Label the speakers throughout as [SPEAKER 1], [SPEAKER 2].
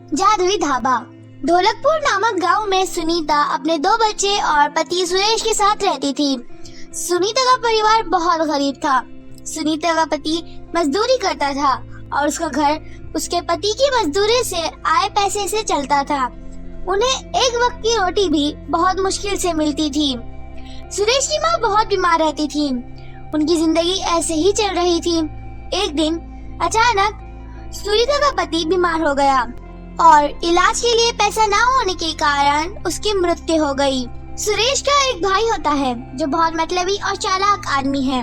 [SPEAKER 1] जादुई ढाबा। ढोलकपुर नामक गांव में सुनीता अपने 2 बच्चे और पति सुरेश के साथ रहती थी। सुनीता का परिवार बहुत गरीब था। सुनीता का पति मजदूरी करता था और उसका घर उसके पति की मजदूरी से आए पैसे से चलता था। उन्हें एक वक्त की रोटी भी बहुत मुश्किल से मिलती थी। सुरेश की माँ बहुत बीमार रहती थी। उनकी जिंदगी ऐसे ही चल रही थी। एक दिन अचानक सुनीता का पति बीमार हो गया और इलाज के लिए पैसा न होने के कारण उसकी मृत्यु हो गई। सुरेश का एक भाई होता है जो बहुत मतलबी और चालाक आदमी है।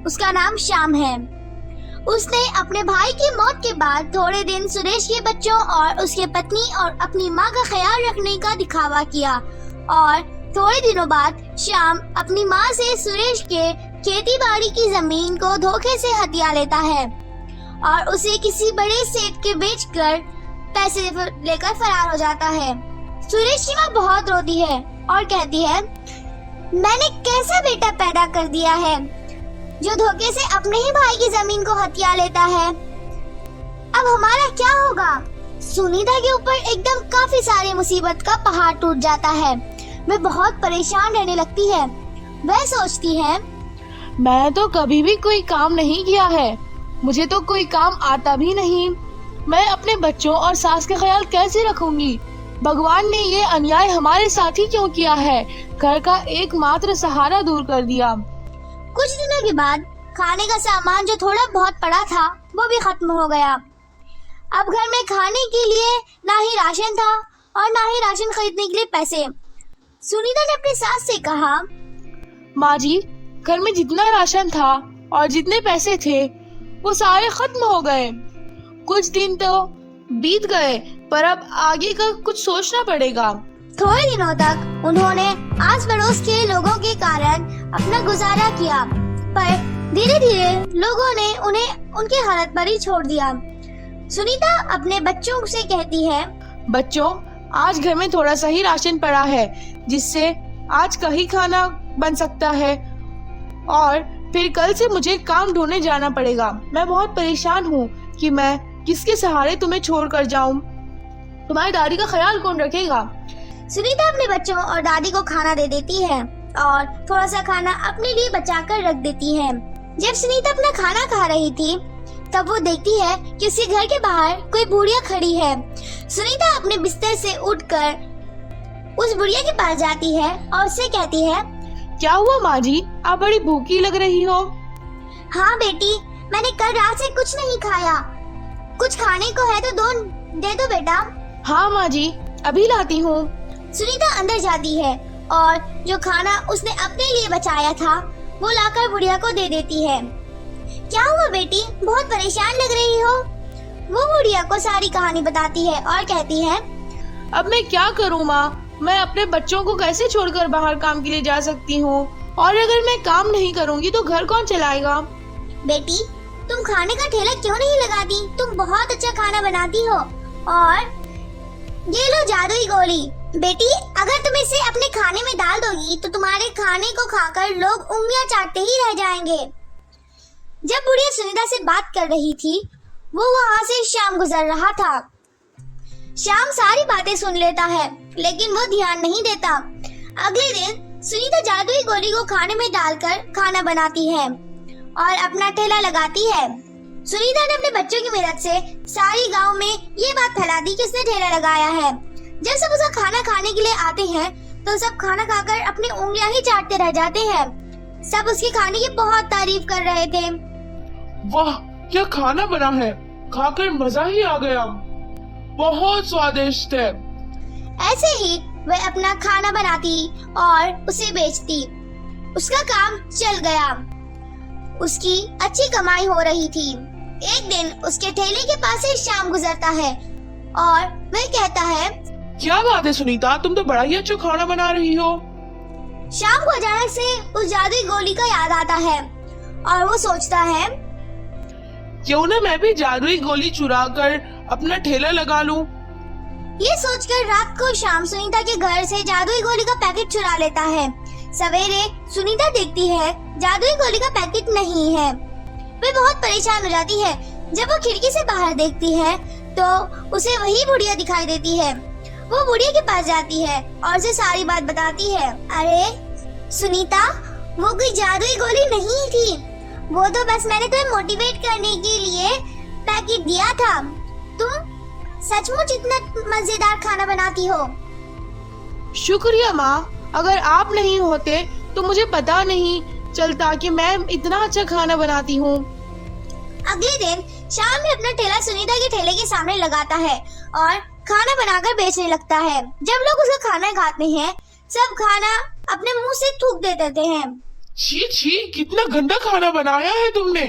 [SPEAKER 1] उसका नाम श्याम है। उसने अपने भाई की मौत के बाद थोड़े दिन सुरेश के बच्चों और उसके पत्नी और अपनी माँ का ख्याल रखने का दिखावा किया और थोड़े दिनों बाद श्याम अपनी माँ से सुरेश के खेती बाड़ी की जमीन को धोखे से हथिया लेता है और उसे किसी बड़े सेठ के बेचकर पैसे लेकर फरार हो जाता है। सुरेश की माँ बहुत रोती है और कहती है, मैंने कैसा बेटा पैदा कर दिया है जो धोखे से अपने ही भाई की जमीन को हथिया लेता है। अब हमारा क्या होगा? सुनीता के ऊपर एकदम काफी सारी मुसीबत का पहाड़ टूट जाता है। वह बहुत परेशान रहने लगती है। वह सोचती है,
[SPEAKER 2] मैं तो कभी भी कोई काम नहीं किया है। मुझे तो कोई काम आता भी नहीं। मैं अपने बच्चों और सास का ख्याल कैसे रखूंगी? भगवान ने ये अन्याय हमारे साथ ही क्यों किया है? घर का एकमात्र सहारा दूर कर दिया।
[SPEAKER 1] कुछ दिनों के बाद खाने का सामान जो थोड़ा बहुत पड़ा था वो भी खत्म हो गया। अब घर में खाने के लिए ना ही राशन था और ना ही राशन खरीदने के लिए पैसे। सुनीता ने अपनी सास से कहा,
[SPEAKER 2] माँ जी, घर में जितना राशन था और जितने पैसे थे वो सारे खत्म हो गए। कुछ दिन तो बीत गए पर अब आगे का कुछ सोचना पड़ेगा।
[SPEAKER 1] थोड़े दिनों तक उन्होंने आस पड़ोस के लोगों के कारण अपना गुजारा किया, पर धीरे धीरे लोगों ने उन्हें उनके हालत पर ही छोड़ दिया। सुनीता अपने बच्चों से कहती है,
[SPEAKER 2] बच्चों, आज घर में थोड़ा सा ही राशन पड़ा है जिससे आज का ही खाना बन सकता है और फिर कल से मुझे काम ढूंढने जाना पड़ेगा। मैं बहुत परेशान हूँ कि मैं किसके सहारे तुम्हें छोड़कर जाऊँ। तुम्हारी दादी का ख्याल कौन रखेगा?
[SPEAKER 1] सुनीता अपने बच्चों और दादी को खाना दे देती है और थोड़ा सा खाना अपने लिए बचाकर रख देती है। जब सुनीता अपना खाना खा रही थी तब वो देखती है कि उसके घर के बाहर कोई बुढ़िया खड़ी है। सुनीता अपने बिस्तर से उठकर उस बुढ़िया के पास जाती है और उससे कहती है,
[SPEAKER 2] क्या हुआ माँ जी, आप बड़ी भूखी लग रही हो।
[SPEAKER 1] हाँ बेटी, मैंने कल रात से कुछ नहीं खाया। कुछ खाने को है तो दे दो बेटा।
[SPEAKER 2] हाँ माँ जी, अभी लाती हूँ।
[SPEAKER 1] सुनीता अंदर जाती है और जो खाना उसने अपने लिए बचाया था वो लाकर बुढ़िया को दे देती है। क्या हुआ बेटी, बहुत परेशान लग रही हो? वो बुढ़िया को सारी कहानी बताती है और कहती है,
[SPEAKER 2] अब मैं क्या करूँ माँ, मैं अपने बच्चों को कैसे छोड़कर बाहर काम के लिए जा सकती हूँ और अगर मैं काम नहीं करूँगी तो घर कौन चलाएगा?
[SPEAKER 1] बेटी, तुम खाने का ठेला क्यों नहीं लगाती? तुम बहुत अच्छा खाना बनाती हो। और ये लो जादुई गोली। बेटी, अगर तुम इसे अपने खाने में डाल दोगी तो तुम्हारे खाने को खाकर लोग उंगलियां चाटते ही रह जाएंगे। जब बुढ़िया सुनीता से बात कर रही थी वो वहाँ से श्याम गुजर रहा था। श्याम सारी बातें सुन लेता है लेकिन वो ध्यान नहीं देता। अगले दिन सुनीता जादुई गोली को खाने में डालकर खाना बनाती है और अपना ठेला लगाती है। सुनीता ने अपने बच्चों की मदद से सारी गांव में ये बात फैला दी कि उसने ठेला लगाया है। जब सब उसका खाना खाने के लिए आते हैं तो सब खाना खाकर अपनी उंगलियां ही चाटते रह जाते हैं। सब उसके खाने की बहुत तारीफ कर रहे थे।
[SPEAKER 3] वाह, क्या खाना बना है, खाकर मजा ही आ गया, बहुत स्वादिष्ट है।
[SPEAKER 1] ऐसे ही वह अपना खाना बनाती और उसे बेचती। उसका काम चल गया, उसकी अच्छी कमाई हो रही थी। एक दिन उसके ठेले के पास से श्याम गुजरता है और वह कहता है,
[SPEAKER 3] क्या बात है सुनीता, तुम तो बड़ा ही अच्छा खाना बना रही हो।
[SPEAKER 1] श्याम को अचानक से उस जादुई गोली का याद आता है और वो सोचता है,
[SPEAKER 3] क्यों न मैं भी जादुई गोली चुरा कर अपना ठेला लगा लूं।
[SPEAKER 1] ये सोचकर रात को श्याम सुनीता के घर से जादुई गोली का पैकेट चुरा लेता है। सवेरे सुनीता देखती है जादुई गोली का पैकेट नहीं है। वे बहुत परेशान हो जाती है। जब वो खिड़की से बाहर देखती है तो उसे वही बुढ़िया दिखाई देती है। वो बुढ़िया के पास जाती है और उसे सारी बात बताती है। अरे सुनीता, वो कोई जादुई गोली नहीं थी, वो तो बस मैंने तुम्हें मोटिवेट करने के लिए पैकेट दिया था। तुम सचमुच इतना मजेदार खाना बनाती हो।
[SPEAKER 2] शुक्रिया माँ, अगर आप नहीं होते तो मुझे पता नहीं चलता कि मैं इतना अच्छा खाना बनाती हूँ।
[SPEAKER 1] अगले दिन शाम में अपना ठेला सुनीता के ठेले के सामने लगाता है और खाना बनाकर बेचने लगता है। जब लोग उसका खाना खाते हैं, सब खाना अपने मुंह से थूक दे देते हैं।
[SPEAKER 3] छी छी, कितना गंदा खाना बनाया है तुमने,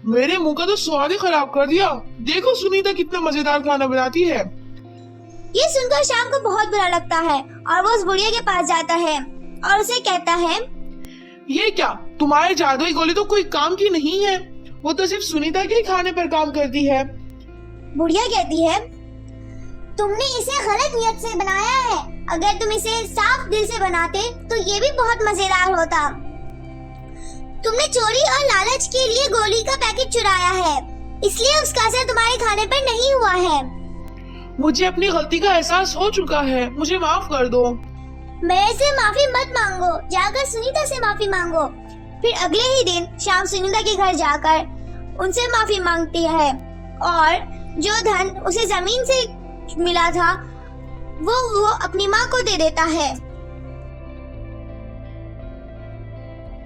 [SPEAKER 3] मेरे मुंह का तो स्वाद ही खराब कर दिया। देखो सुनीता कितना मजेदार खाना बनाती है।
[SPEAKER 1] ये सुनकर शाम को बहुत बुरा लगता है और वो उस बुढ़िया के पास जाता है और उसे कहता है,
[SPEAKER 3] ये क्या, तुम्हारे जादुई गोली तो कोई काम की नहीं है, वो तो सिर्फ सुनीता के ही खाने पर काम करती है।
[SPEAKER 1] बुढ़िया कहती है, तुमने इसे गलत नियत से बनाया है। अगर तुम इसे साफ दिल से बनाते तो ये भी बहुत मजेदार होता। तुमने चोरी और लालच के लिए गोली का पैकेट चुराया है, इसलिए उसका असर तुम्हारे खाने पर नहीं हुआ है।
[SPEAKER 3] मुझे अपनी गलती का एहसास हो चुका है, मुझे माफ कर दो।
[SPEAKER 1] मेरे से माफी मत मांगो, जाकर सुनीता से माफी मांगो। फिर अगले ही दिन शाम सुनीता के घर जाकर उनसे माफी मांगती है और जो धन उसे जमीन से मिला था वो अपनी माँ को दे देता है।